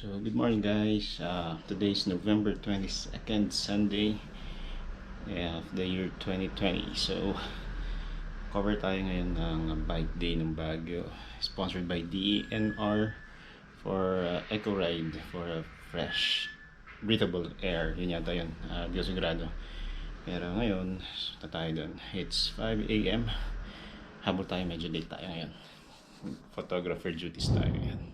So, good morning guys. Today is November 22nd, Sunday of the year 2020. So, cover tayo ngayon ng bike day ng Baguio. Sponsored by DENR for Eco Ride for a fresh, breathable air. Yun yata yun. Di ko sigurado. Pero ngayon, na tayo dun. It's 5 AM. Habol tayo, medyo late tayo ngayon. Photographer duties tayo ngayon.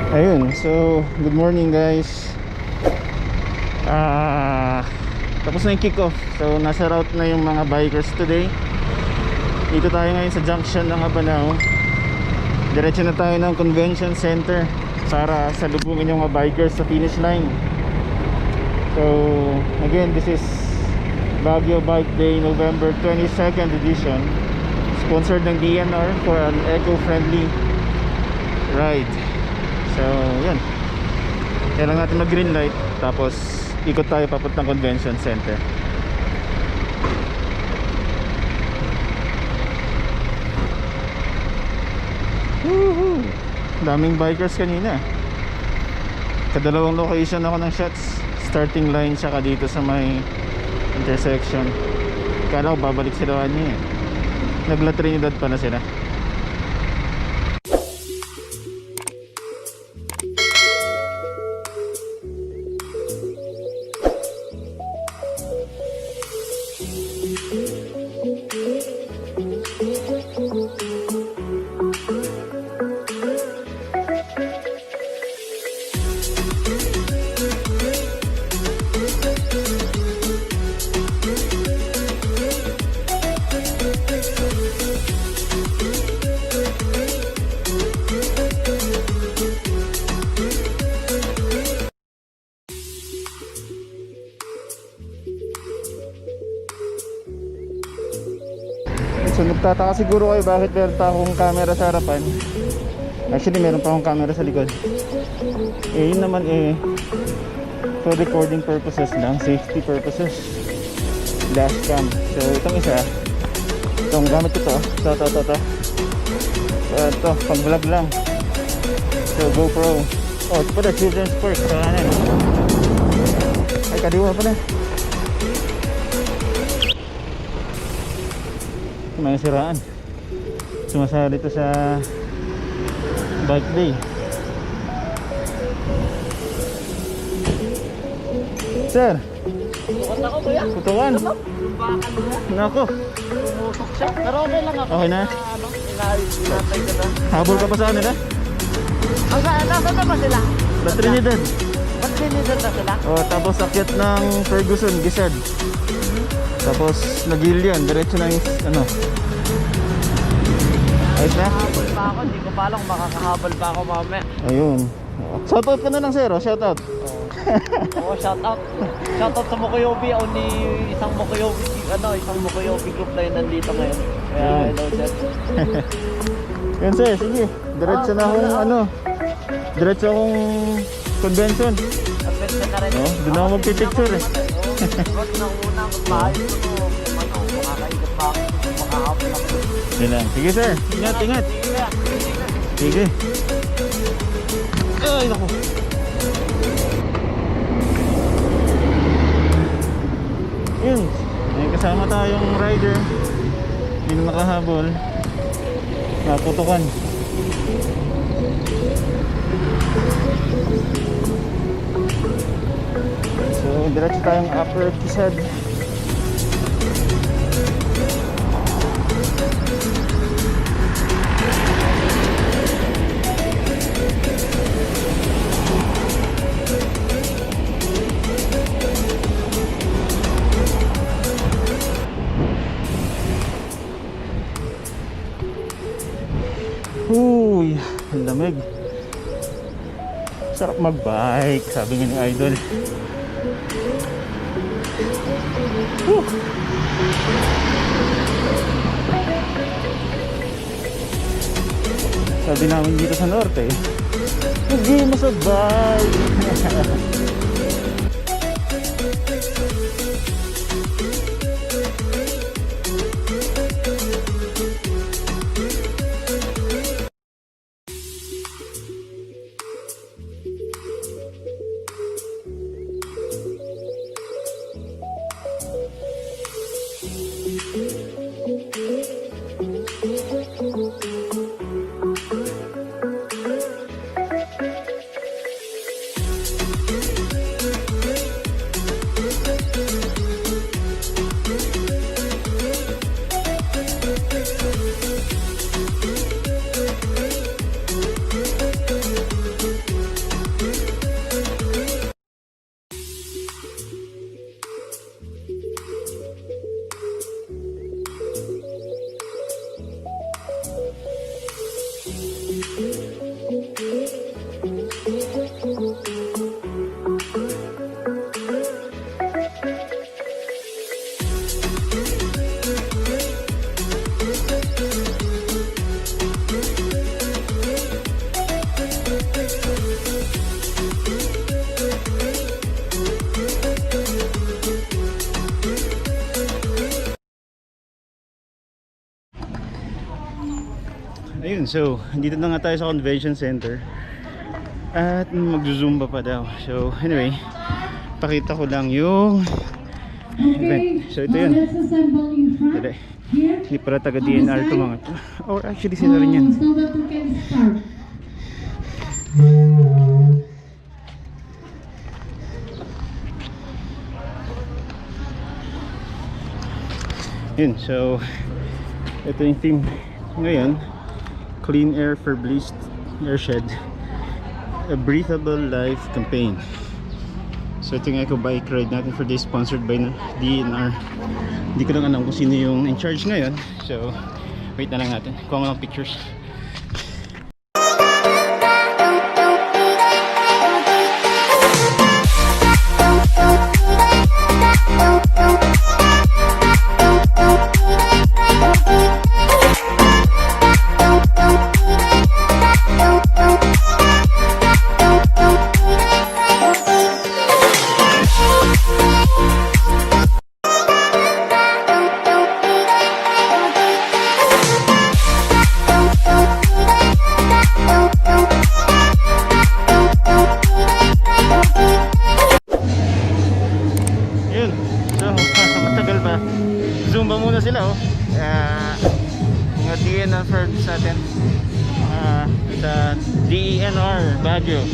Ayun, so good morning guys. Tapos na yung kick-off. So nasa route na yung mga bikers today. Dito tayo ngayon sa junction ng Abanao. Diretso na tayo ng convention center para salubungin yung mga bikers sa finish line. So again, this is Baguio Bike Day November 22nd edition, Sponsored ng DENR for an eco-friendly ride. So yan, kailangan natin mag green light, tapos ikot tayo papuntang convention center. Woohoo! Daming bikers kanina. Kadalawang location ako ng shots, starting line tsaka dito sa may intersection. Kala ko babalik sila kanina. Nagla Trinidad pa na sila. So nagtataka siguro kayo bakit meron pa akong camera sa harapan. Actually meron pa akong camera sa likod. Yun naman for recording purposes lang, safety purposes, dash cam. So itong isa, itong gamit ko to. Ito pang vlog lang. So GoPro. Oh, ito pala children's park. Ay, kadiwa pala. May siraan. Sumasali ito sa bike day. Sir, Pupunta ko kuya. putukan. Bakal mo. Nako, Pumutok siya. Pero okay lang ako. Okay na? Inatay ka na. habol ka pa sa kanila? Nasa na ba sila? La Trinidad. Ba't sinidor na sila? Oh, tapos akyat ng Ferguson, Gised. Tapos Nagilian, diretso na yung ano. Ayos na? Habol pa ako. Hindi ko pa alam kung makakahabol pa ako mamaya. Ayun. Shoutout ka na lang, sir. Shoutout. Oo, shout out. Shout out sa Mokoyobi. Only isang Mokoyobi group na yun nandito ngayon. Kaya hello sir. Yun, sir. Sige. Diretso na akong diretso akong convention. Adventure na rin. Oh, doon ako magpipicture eh. Ba't nang una magpaayos ko makakaikot pa ako. Makakahabol ako. Yun lang. Sige, sir. Ingat, ingat. Sige kuya. Sige. Ay, naku. Yun. May kasama tayong rider. Hindi na nakahabol. Naputukan. So, diretso tayong upper Kisad. Uy, ang lamig. Sarap magbike, sabi nga ni Idol. Sabi namin dito sa norte, hindi mo sa bike. so dito na nga tayo sa convention center at mag-zumba pa daw. So anyway, pakita ko lang yung event. So ito yun. Dali. Hindi pala taga DNR ito mga to. Or actually sila rin yan. So that we can start. Yun, so ito yung theme ngayon, Clean Air for Bleached Airshed, a Breathable Life campaign. So ito yung eco bike ride natin for this, sponsored by DENR. Hindi ko lang alam kung sino yung in charge ngayon, so wait na lang natin, kuha ko lang pictures. Zumba muna sila oh. Mga DNR sa atin. Sa DENR Baguio.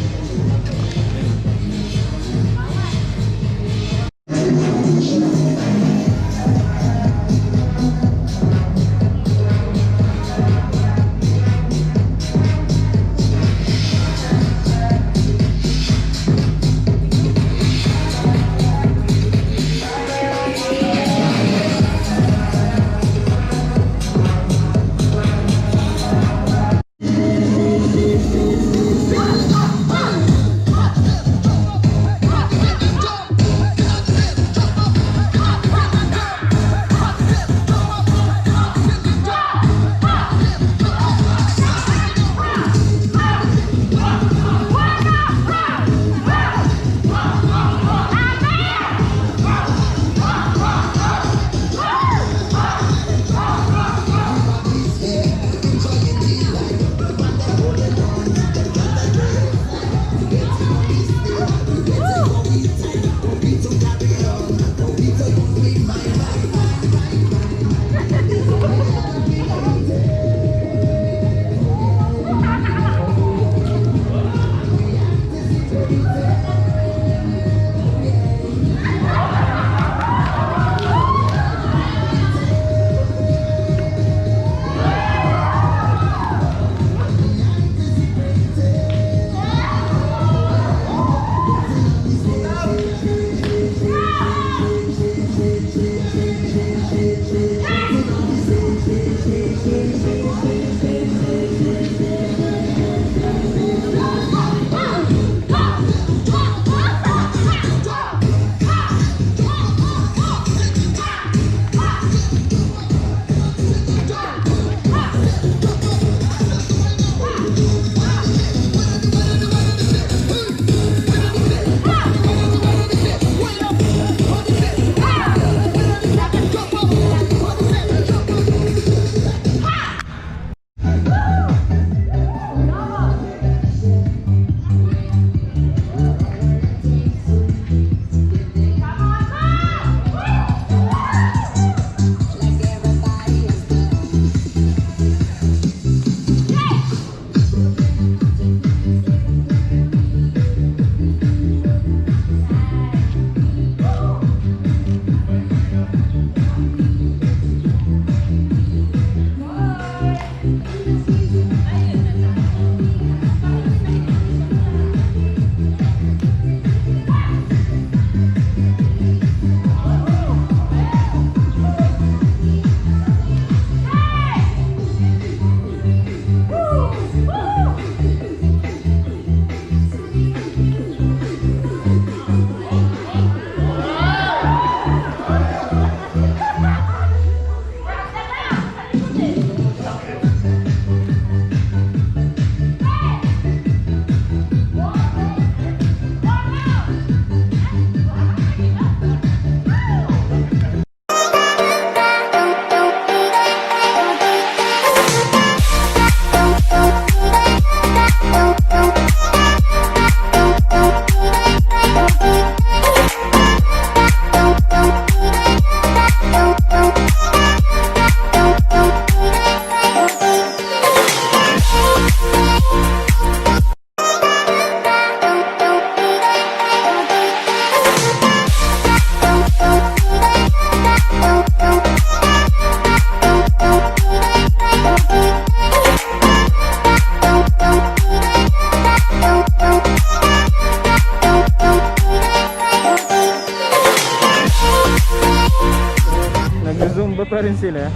rin sila.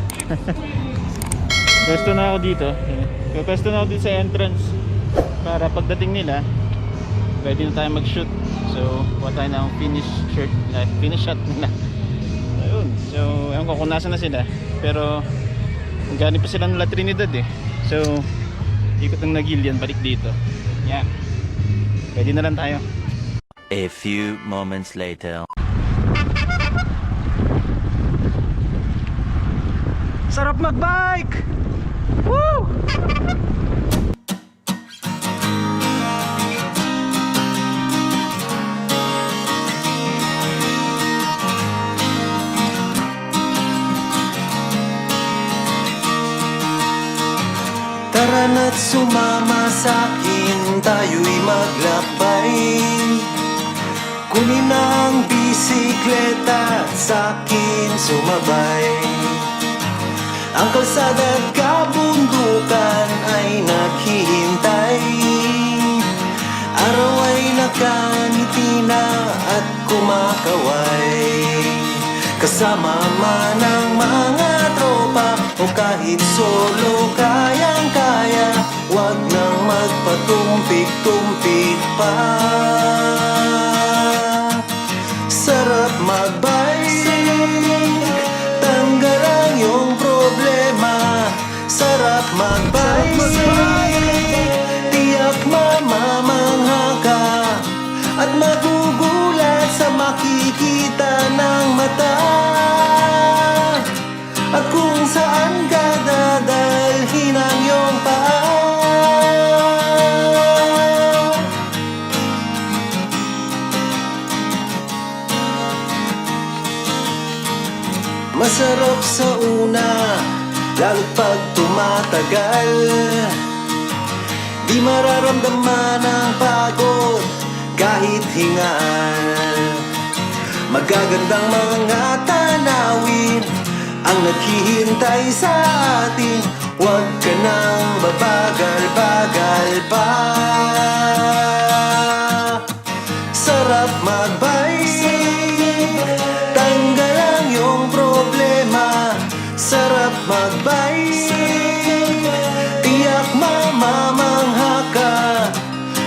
Pwesto na ako dito. Pwesto na ako dito sa entrance para pagdating nila pwede na tayo mag-shoot. So kuha tayo ng finish shot nila. Ayun. So ewan ko kung nasa na sila, pero galing pa sila ng La Trinidad eh. So ikot ng Nagilian balik dito. Yeah, pwede na lang tayo. A few moments later. Sarap magbike! Woo! Tara na't sumama sa'kin, tayo'y maglakbay. Kunin ang bisikleta at sa'kin sumabay. Ang kalsada at kabundukan ay naghihintay. Araw ay nakangiti na at kumakaway. Kasama man ang mga tropa o kahit solo kayang-kaya, wag nang magpatumpik-tumpik pa. Sarap magbike, tanggal ang iyong problema. Sarap magbike, tiyak mamamangha ka at magugulat sa makikita ng mata. At kung saan ka dadalhin ang iyong paa. Masarap sa una, lalo't pag tumatagal. Di mararamdaman ang pagod kahit hingal. Magagandang mga tanawin ang naghihintay sa atin. Huwag ka nang babagal-bagal pa. Sarap magbike, tanggal ang iyong problema. Sarap magbike, tiyak mamamangha ka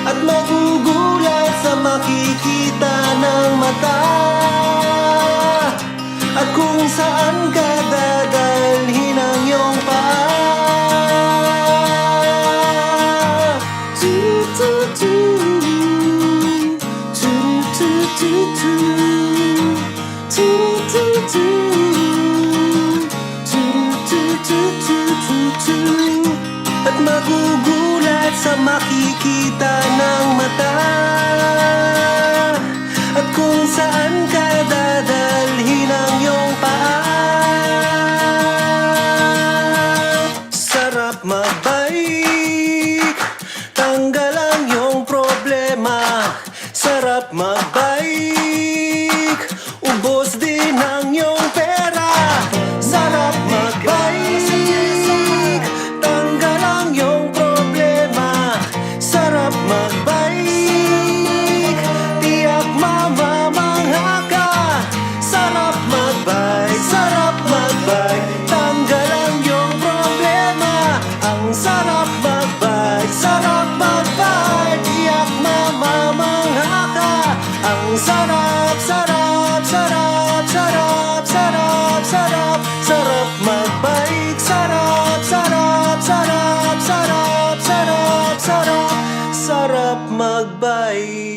at magugulat sa makikita ng mata. At kung saan ka dadalhin ang iyong paa. At magugulat sa makikita ng mata. At kung saan ka dadalhin ang iyong paa. Sarap magbike, tanggal ang iyong problema. Sarap magbike, ubos din ang iyong pera. Sarap magbike, tanggal ang iyong problema. Sarap magbike, tiyak mamamangha ka. Sarap magbike, tanggal ang iyong problema. Ang sarap magbike, tiyak mamamangha ka. Ang sarap, sarap, sarap, sarap, sarap, sarap, sarap magbike. Sarap, sarap, sarap, sarap, sarap, sarap, sarap magbike.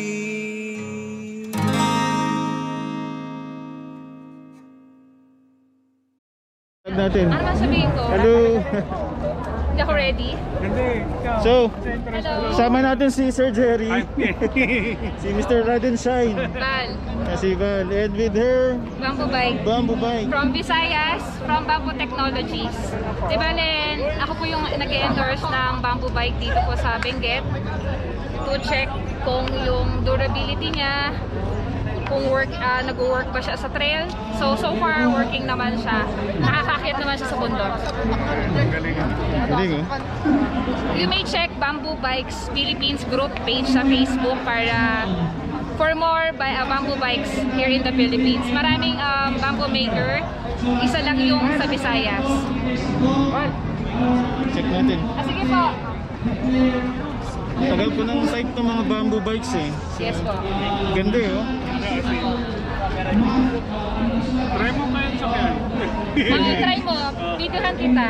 Natin. Ano man sabihin ko? Hello. Hindi ako ready. So, Hello. sama natin si Sir Jerry. Si Mr. Radenshine. Val. Si Val. And with her, Bamboo Bike. Bamboo Bike. From Visayas, from Bamboo Technologies. Diba, Len, ako po yung nag-endorse ng Bamboo Bike dito po sa Benguet to check kung yung durability niya, kung nag-work ba siya sa trail. So far, working naman siya. Nakakakit naman siya sa bundok. Galing, oh. You may check Bamboo Bikes Philippines group page sa Facebook para for more bamboo bikes here in the Philippines. Maraming bamboo maker Isa lang yung sa Visayas. Check natin. Sige po. Tagal ko ng type ng mga bamboo bikes eh. Yes po. Ganda eh, oh. Try mo kayo sa kaya. Try mo. Videohan kita.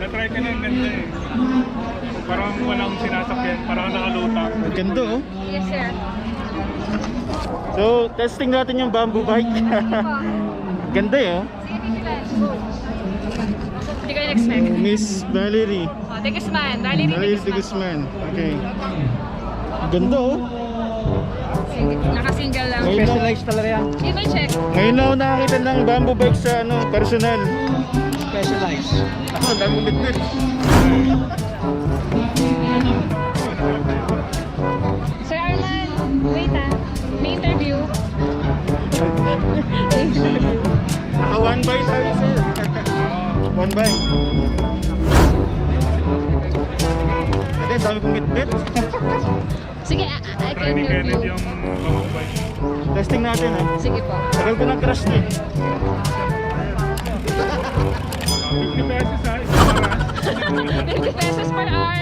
Na-try ka na yung ganda eh. Parang walang sinasakyan, parang nakalutang. Ganda oh. Yes, sir. So, testing natin yung bamboo bike. Ganda eh, oh. Sige, titilan. Hindi ko in-expect. Miss Valerie. Oh, de Guzman. Valerie Valerie de de Guzman. Guzman. Okay. Ganda oh. Naka-single lang. Ngayon lang, Specialized talaga yan. You may check. ngayon lang ako nakakita ng bamboo bike sa ano, personal. Specialized. Ako, dami bitbit. Sir Arman, wait may interview. Naka one by tayo sir. One by. Ate, dami kong bitbit. Sige, I can Try ni Kenneth interview. yung bamboo. Testing natin ha. Sige po. Tagal ko ng crush niya. 50 pesos ha, isang oras. 50 pesos per hour.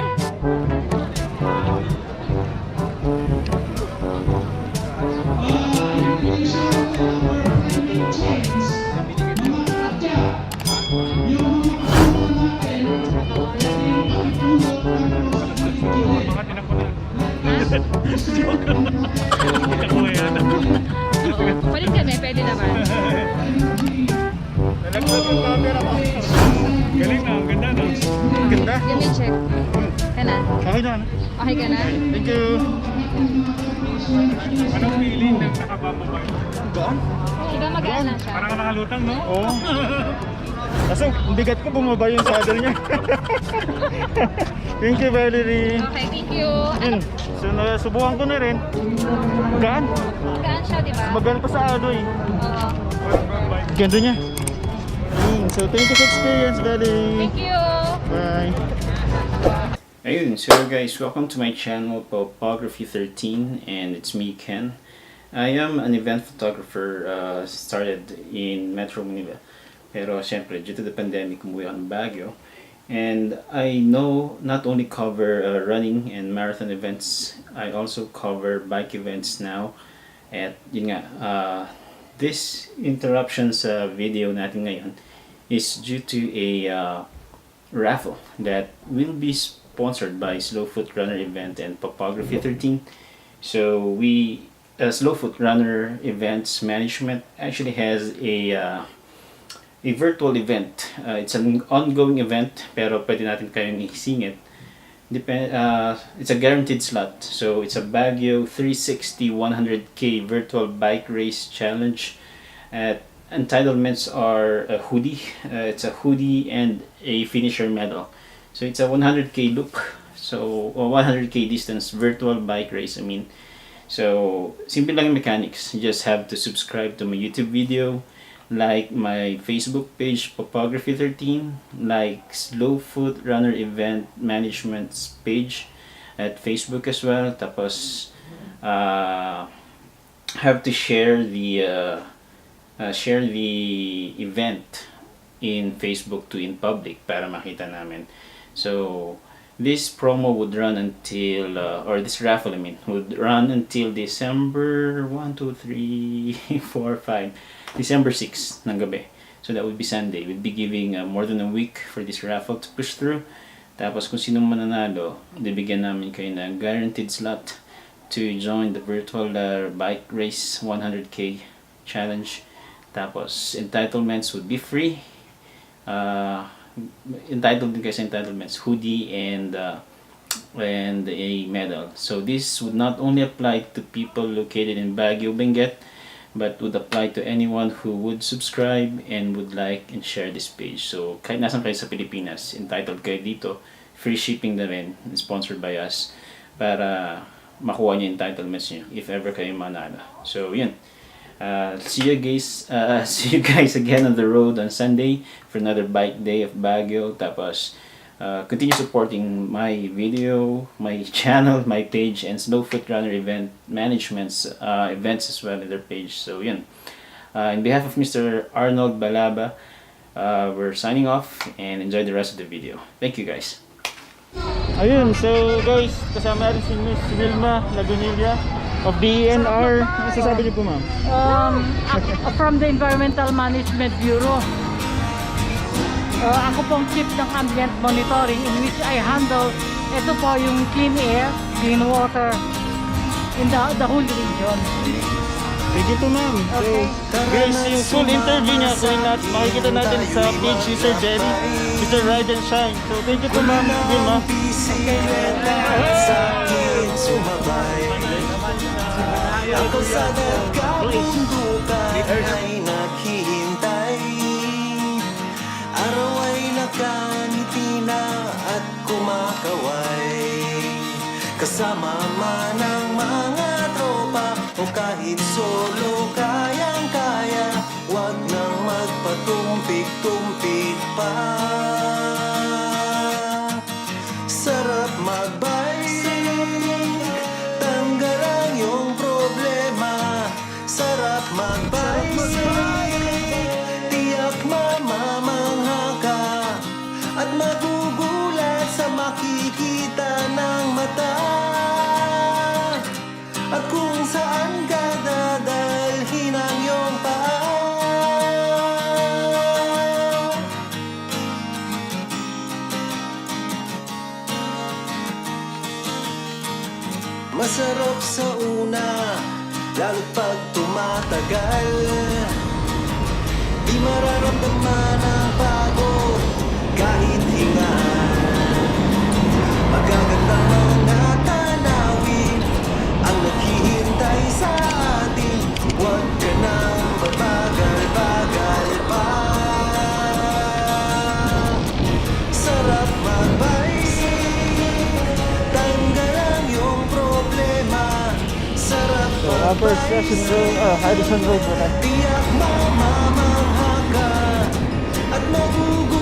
Mga tinako na. Tinako yan. Palit kami, pwede naman. Nalaglag yung camera ko. Galing na, ang ganda no? Ganda. You may check. Ka na? Okay na. Okay ka na? Thank you. Anong feeling ng nakabamboo bike? Gaan? Diba mag-aana siya? Parang nakalutang no? Oo. Kaso, ang bigat ko bumaba yung saddle niya. Thank you, Valerie. Okay, thank you. Yun. So, nasubukan ko na rin. Gaan? Gaan siya, di ba? Magaan pa sa alloy. Oo. Ganda niya. So, thank you sa experience, Valerie. Thank you. Bye. Ayun, so guys, welcome to my channel, Popography 13, and it's me, Ken. I am an event photographer, started in Metro Manila. Pero syempre, due to the pandemic, umuwi ako ng Baguio. And I not only cover running and marathon events, I also cover bike events now. At yun nga, this interruption sa video natin ngayon is due to a raffle that will be sponsored by Slowfoot Runner Event and Popography 13. So we, Slowfoot Runner Events Management actually has a virtual event. It's an ongoing event, pero pwede natin kayong isingit. It's a guaranteed slot. So it's a Baguio 360 100K virtual bike race challenge. Entitlements are a hoodie. It's a hoodie and a finisher medal. So it's a 100K look. So 100K distance virtual bike race. I mean, so simple lang yung mechanics. You just have to subscribe to my YouTube video, like my Facebook page Popography 13, like Slowfoot Runner Event Management's page at Facebook as well. Tapos have to share the event in Facebook to in public para makita namin. So this promo would run until or this raffle would run until December 1, 2, 3, 4, 5 December 6 ng gabi. So that would be Sunday. We'll be giving more than a week for this raffle to push through. Tapos kung sinong mananalo, bibigyan namin kayo ng guaranteed slot to join the virtual bike race 100K challenge. Tapos entitlements would be free. Entitled din kayo sa entitlements, hoodie and a medal. So this would not only apply to people located in Baguio, Benguet, but would apply to anyone who would subscribe and would like and share this page. So kahit nasan kayo sa Pilipinas, entitled kayo dito. Free shipping na rin, sponsored by us, para makuha niyo entitlements niyo if ever kayo manalo. So yun. See you guys again on the road on Sunday for another bike day of Baguio. Tapos continue supporting my video, my channel, my page, and Slowfoot Runner Event Management's events as well in their page. So yun. In behalf of Mr. Arnold Balaba, we're signing off and enjoy the rest of the video. Thank you guys. Ayun, so guys, kasama rin si Miss Wilma Lagunilla of DENR. Ano sasabi niyo po, ma'am? From the Environmental Management Bureau. Ako pong chief ng ambient monitoring in which I handle ito po yung clean air, clean water in the whole region. Thank you po, ma'am. Okay. So, guys, yung full interview niya, makikita natin sa page ni Sir Jerry, Mr. Ride and Shine. So, thank you po, ma'am. Wilma. Sumabay ako sa nagkabundukan ay naghihintay. Araw ay nakangiti na at kumakaway. Kasama man ang mga tropa o kahit solo kayang-kaya. Huwag nang magpatumpik-tumpik pa. Sarap magbike, tanggal ang iyong problema. Sarap magbike, tiyak mamamangha ka at magugulat sa makikita ng mata. At kung saan ka dadalhin ang iyong paa. Masarap sa una, lalo't pag tumatagal. Di mararamdaman ang pagod kahit hingaan. Magaganda mga tanawin ang naghihintay sa atin. Huwag ka nang babagal-bagal pa. Sarap magbike, tanggal ang iyong problema. Sarap magbike, Harrison Road. tiyak mamamangha ka at magugulat